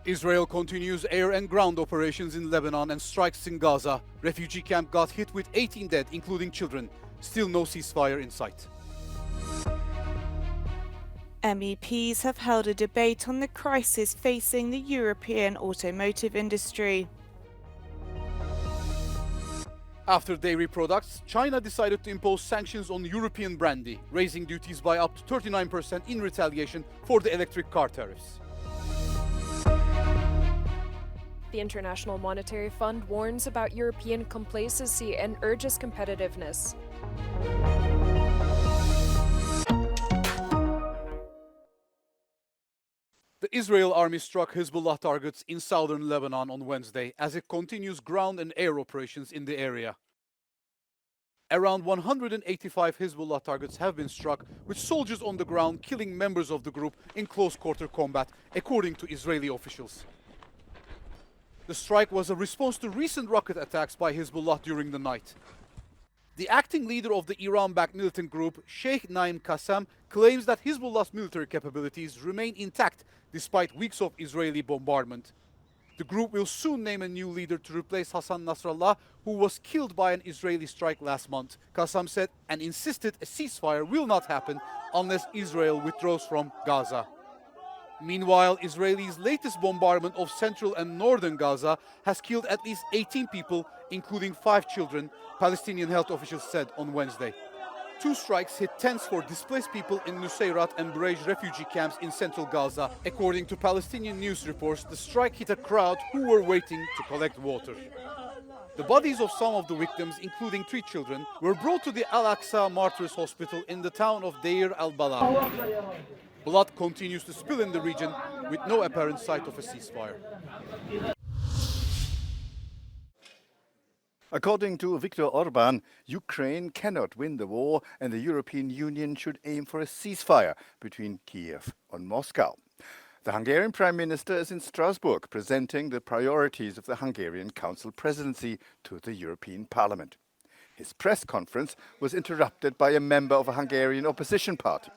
Israel continues air and ground operations in Lebanon and strikes in Gaza. Refugee camp got hit with 18 dead, including children. Still no ceasefire in sight. MEPs have held a debate on the crisis facing the European automotive industry. After dairy products, China decided to impose sanctions on European brandy, raising duties by up to 39% in retaliation for the electric car tariffs. The International Monetary Fund warns about European complacency and urges competitiveness. The Israel army struck Hezbollah targets in southern Lebanon on Wednesday as it continues ground and air operations in the area. Around 185 Hezbollah targets have been struck, with soldiers on the ground killing members of the group in close-quarter combat, according to Israeli officials. The strike was a response to recent rocket attacks by Hezbollah during the night. The acting leader of the Iran-backed militant group, Sheikh Naim Qassem, claims that Hezbollah's military capabilities remain intact despite weeks of Israeli bombardment. The group will soon name a new leader to replace Hassan Nasrallah, who was killed by an Israeli strike last month. Qassem said and insisted a ceasefire will not happen unless Israel withdraws from Gaza. Meanwhile, Israel's latest bombardment of central and northern Gaza has killed at least 18 people, including 5 children, Palestinian health officials said on Wednesday. 2 strikes hit tents for displaced people in Nusayrat and Bureij refugee camps in central Gaza. According to Palestinian news reports, the strike hit a crowd who were waiting to collect water. The bodies of some of the victims, including 3 children, were brought to the Al-Aqsa Martyrs Hospital in the town of Deir al-Balah. Blood continues to spill in the region with no apparent sight of a ceasefire. According to Viktor Orban, Ukraine cannot win the war and the European Union should aim for a ceasefire between Kiev and Moscow. The Hungarian Prime Minister is in Strasbourg presenting the priorities of the Hungarian Council presidency to the European Parliament. His press conference was interrupted by a member of a Hungarian opposition party.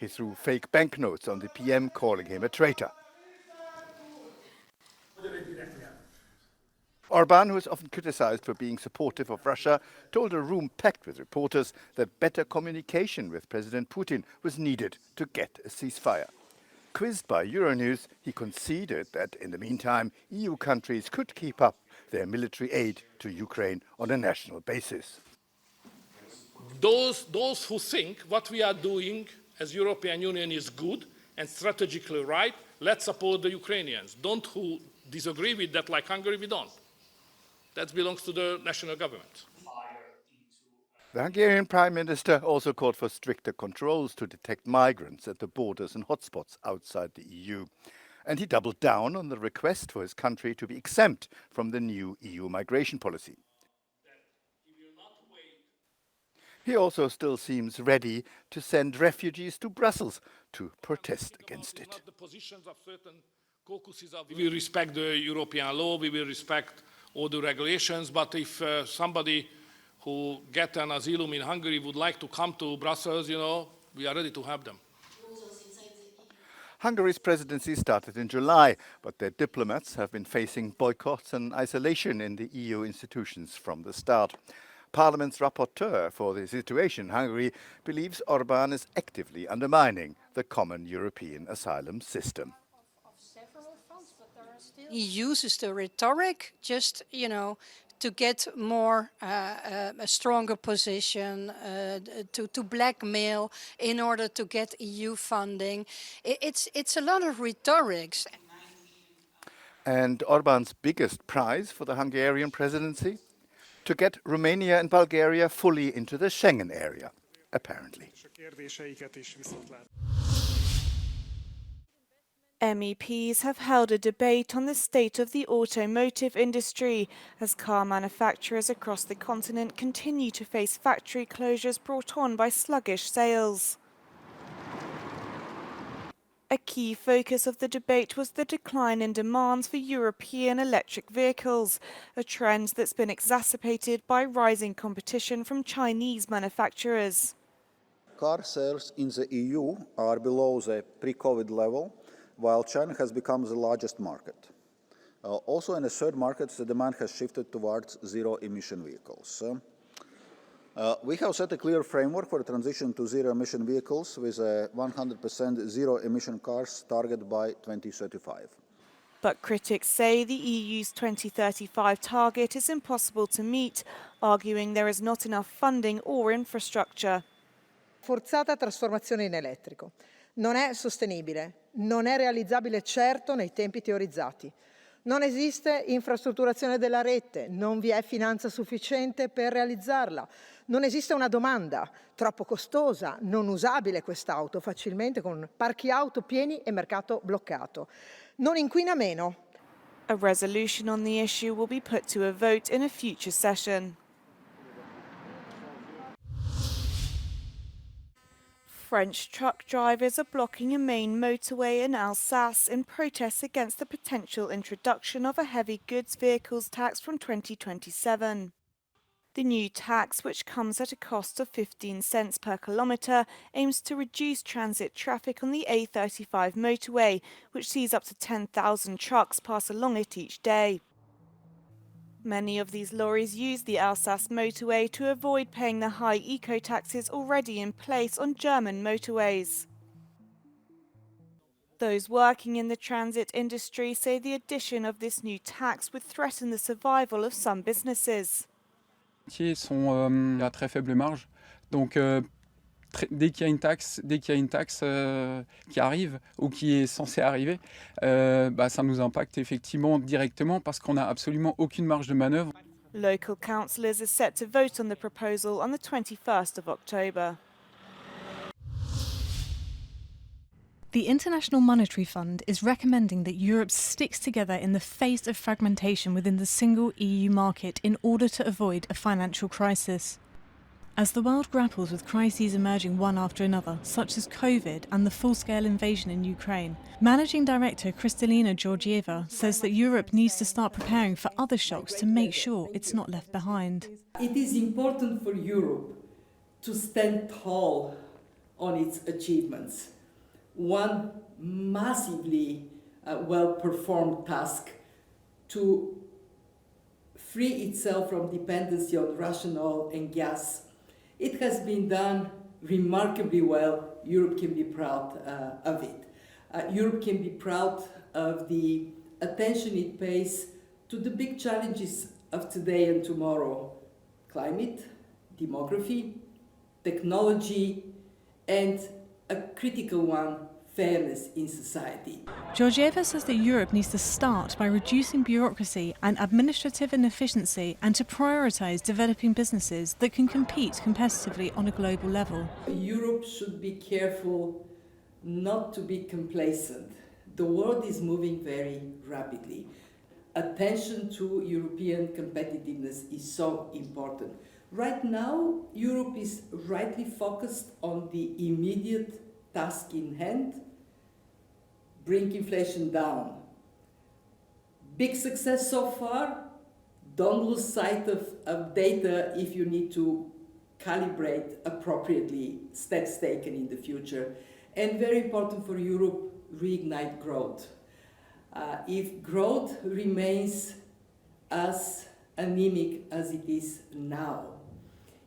He threw fake banknotes on the PM, calling him a traitor. Orban, who is often criticized for being supportive of Russia, told a room packed with reporters that better communication with President Putin was needed to get a ceasefire. Quizzed by Euronews, he conceded that in the meantime, EU countries could keep up their military aid to Ukraine on a national basis. Those who think what we are doing as European Union is good and strategically right, let's support the Ukrainians. Don't who disagree with that, like Hungary, we don't. That belongs to the national government. The Hungarian Prime Minister also called for stricter controls to detect migrants at the borders and hotspots outside the EU. And he doubled down on the request for his country to be exempt from the new EU migration policy. He also still seems ready to send refugees to Brussels to protest against it. The positions of certain caucuses we will respect the European law, we will respect all the regulations, but if somebody who gets an asylum in Hungary would like to come to Brussels, we are ready to have them. Hungary's presidency started in July, but their diplomats have been facing boycotts and isolation in the EU institutions from the start. Parliament's rapporteur for the situation in Hungary believes Orban is actively undermining the common European asylum system. He uses the rhetoric just, to get more, a stronger position, to blackmail in order to get EU funding. It's a lot of rhetorics. And Orban's biggest prize for the Hungarian presidency? To get Romania and Bulgaria fully into the Schengen area, apparently. MEPs have held a debate on the state of the automotive industry as car manufacturers across the continent continue to face factory closures brought on by sluggish sales. A key focus of the debate was the decline in demands for European electric vehicles, a trend that's been exacerbated by rising competition from Chinese manufacturers. Car sales in the EU are below the pre-COVID level, while China has become the largest market. Also in the third market, the demand has shifted towards zero-emission vehicles. We have set a clear framework for the transition to zero-emission vehicles with a 100% zero-emission cars target by 2035. But critics say the EU's 2035 target is impossible to meet, arguing there is not enough funding or infrastructure. Forzata trasformazione in elettrico. Non è sostenibile, non è realizzabile certo nei tempi teorizzati. Non esiste infrastrutturazione della rete, non vi è finanza sufficiente per realizzarla. Non esiste una domanda, troppo costosa, non usabile quest'auto facilmente con parchi auto pieni e mercato bloccato. Non inquina meno. A resolution on the issue will be put to a vote in a future session. French truck drivers are blocking a main motorway in Alsace in protest against the potential introduction of a heavy goods vehicles tax from 2027. The new tax, which comes at a cost of 15 cents per kilometre, aims to reduce transit traffic on the A35 motorway, which sees up to 10,000 trucks pass along it each day. Many of these lorries use the Alsace motorway to avoid paying the high eco-taxes already in place on German motorways. Those working in the transit industry say the addition of this new tax would threaten the survival of some businesses. Sont à très faible marge, donc dès qu'il y a une taxe, qui arrive ou qui est censée arriver, ça nous impacte effectivement directement parce qu'on n'a absolument aucune marge de manœuvre. Local councillors are set to vote on the proposal on the 21st of October. The International Monetary Fund is recommending that Europe sticks together in the face of fragmentation within the single EU market in order to avoid a financial crisis. As the world grapples with crises emerging one after another, such as COVID and the full-scale invasion in Ukraine, Managing Director Kristalina Georgieva says that Europe needs to start preparing for other shocks to make sure it's not left behind. It is important for Europe to stand tall on its achievements. One massively well-performed task to free itself from dependency on Russian oil and gas. It has been done remarkably well. Europe can be proud of it. Europe can be proud of the attention it pays to the big challenges of today and tomorrow: climate, demography, technology, and a critical one, fairness in society. Georgieva says that Europe needs to start by reducing bureaucracy and administrative inefficiency and to prioritise developing businesses that can compete competitively on a global level. Europe should be careful not to be complacent. The world is moving very rapidly. Attention to European competitiveness is so important. Right now, Europe is rightly focused on the immediate task in hand: bring inflation down. Big success so far. Don't lose sight of data if you need to calibrate appropriately steps taken in the future. And very important for Europe, reignite growth. If growth remains as anemic as it is now,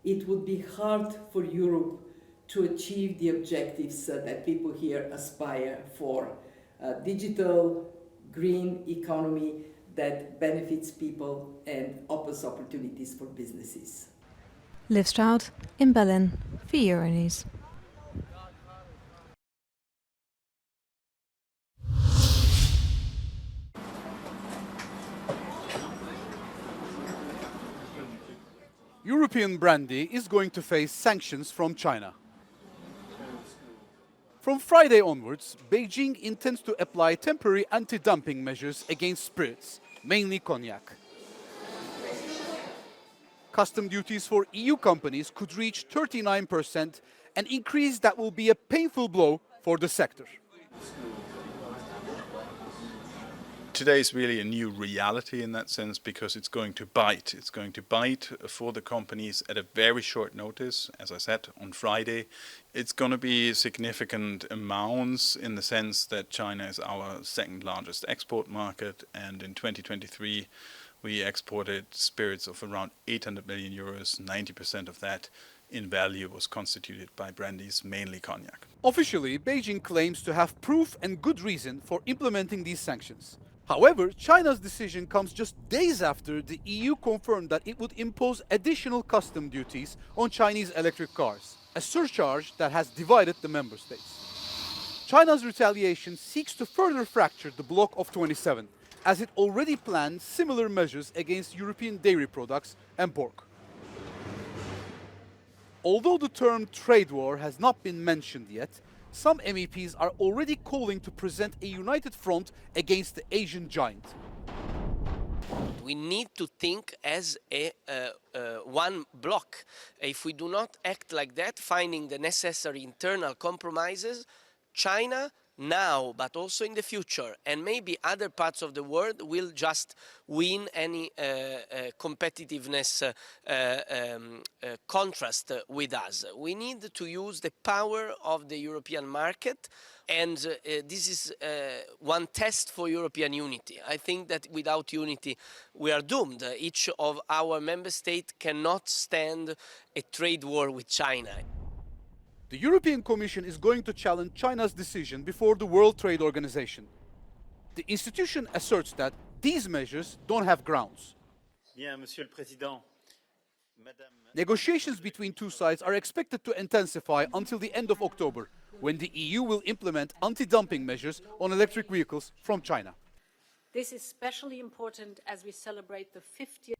it would be hard for Europe to achieve the objectives that people here aspire for. Digital, green economy that benefits people and offers opportunities for businesses. Liv Stroud in Berlin for Euronews. European brandy is going to face sanctions from China. From Friday onwards, Beijing intends to apply temporary anti-dumping measures against spirits, mainly cognac. Custom duties for EU companies could reach 39%, an increase that will be a painful blow for the sector. Today is really a new reality in that sense because it's going to bite. It's going to bite for the companies at a very short notice, as I said, on Friday. It's going to be significant amounts in the sense that China is our second largest export market, and in 2023 we exported spirits of around 800 million euros. 90% of that in value was constituted by brandies, mainly cognac. Officially, Beijing claims to have proof and good reason for implementing these sanctions. However, China's decision comes just days after the EU confirmed that it would impose additional custom duties on Chinese electric cars, a surcharge that has divided the member states. China's retaliation seeks to further fracture the bloc of 27, as it already planned similar measures against European dairy products and pork. Although the term trade war has not been mentioned yet, some MEPs are already calling to present a united front against the Asian giant. We need to think as a one bloc. If we do not act like that, finding the necessary internal compromises, China now, but also in the future, and maybe other parts of the world will just win any competitiveness contrast with us. We need to use the power of the European market, and this is one test for European unity. I think that without unity we are doomed. Each of our member states cannot stand a trade war with China. The European Commission is going to challenge China's decision before the World Trade Organization. The institution asserts that these measures don't have grounds. Bien, Monsieur le Président. Negotiations between two sides are expected to intensify until the end of October, when the EU will implement anti-dumping measures on electric vehicles from China. This is especially important as we celebrate the 50th